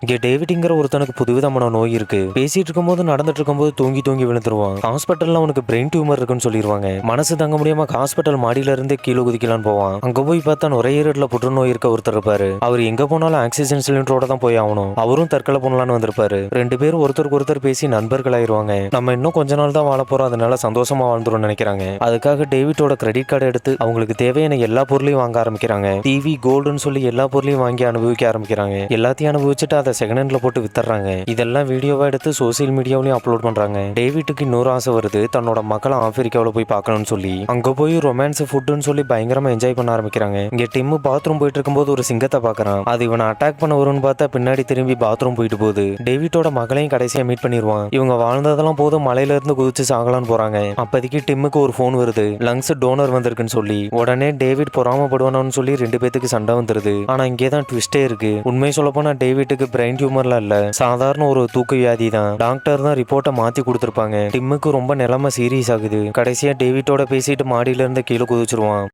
இங்க டேவிட்ங்கிற ஒருத்தனுக்கு புதுவிதமான நோய் இருக்கு. பேசிட்டு இருக்கும்போது நடந்துட்டு இருக்கும்போது தூங்கி தூங்கி விழுந்துருவான். ஹாஸ்பிட்டல்ல அவனுக்கு பிரெயின் டியூமர் இருக்குன்னு சொல்லிடுவாங்க. மனசு தங்க முடியாம ஹாஸ்பிட்டல் மாடியில இருந்து கீழே குதிக்கலான்னு போவான். அங்க போய் பார்த்தா நுரையீரல்ல புற்றுநோய் இருக்க ஒருத்தர் இருப்பாரு. அவர் எங்க போனாலும் ஆக்சிஜன் சிலிண்டரோட தான் போய் ஆகணும். அவரும் தற்கொலை பண்ணலான்னு வந்திருப்பாரு. ரெண்டு பேரும் ஒருத்தருக்கு ஒருத்தர் பேசி நண்பர்கள் ஆயிருவாங்க. நம்ம இன்னும் கொஞ்ச நாள் தான் வாழ போறோம், அதனால சந்தோஷமா வாழ்ந்துரும் நினைக்கிறாங்க. அதுக்காக டேவிட்டோட கிரெடிட் கார்டு எடுத்து அவங்களுக்கு தேவையான எல்லா பொருளையும் வாங்க ஆரம்பிக்கிறாங்க. டிவி, கோல்டுன்னு சொல்லி எல்லா பொருளையும் வாங்கி அனுபவிக்க ஆரம்பிக்கிறாங்க. எல்லாத்தையும் அனுபவிச்சுட்டு அதை செகண்ட் ஹேண்ட்ல போட்டு வித்துறாங்க. இதெல்லாம் வீடியோவா எடுத்து சோசியல் மீடியாவிலையும் அப்லோட் பண்றாங்க. டேவிட்டுக்கு இன்னொரு ஆசை வருது, தன்னோட மக்களை ஆப்பிரிக்காவில் போய் பார்க்கணும்னு சொல்லி. அங்க போய் ரொமான்ஸ் ஃபுட்டுன்னு சொல்லி பயங்கரமா என்ஜாய் பண்ண ஆரம்பிக்கிறாங்க. இங்க டிம் பாத்ரூம் போயிட்டு இருக்கும்போது ஒரு சிங்கத்தை பாக்குறான். அது இவனை அட்டாக் பண்ண வரும்னு பார்த்தா பின்னாடி திரும்பி பாத்ரூம் போயிட்டு போகுது. டேவிட்டோட மகளையும் கடைசியா மீட் பண்ணிடுவான். இவங்க வாழ்ந்ததெல்லாம் போதும், மலையில இருந்து குதிச்சு சாகலான்னு போறாங்க. அப்போதைக்கு டிம்முக்கு ஒரு போன் வருது, லங்ஸ் டோனர் வந்திருக்குன்னு சொல்லி. உடனே டேவிட் பொறாமப்படுவானு சொல்லி ரெண்டு பேத்துக்கு சண்டை வந்துருது. ஆனா இங்கேதான் ட்விஸ்டே இருக்கு. உண்மை சொல்ல போனா டேவிட்டுக்கு பிரெயின் டியூமர்லாம் இல்ல, சாதாரண ஒரு தூக்க வியாதி தான். டாக்டர் தான் ரிப்போர்ட்டை மாத்தி கொடுத்துருப்பாங்க. டிம்முக்கு ரொம்ப நிலைமை சீரியஸ் ஆகுது. கடைசியா டேவிட்டோட பேசிட்டு மாடியில இருந்து கீழே குதிச்சிருவான்.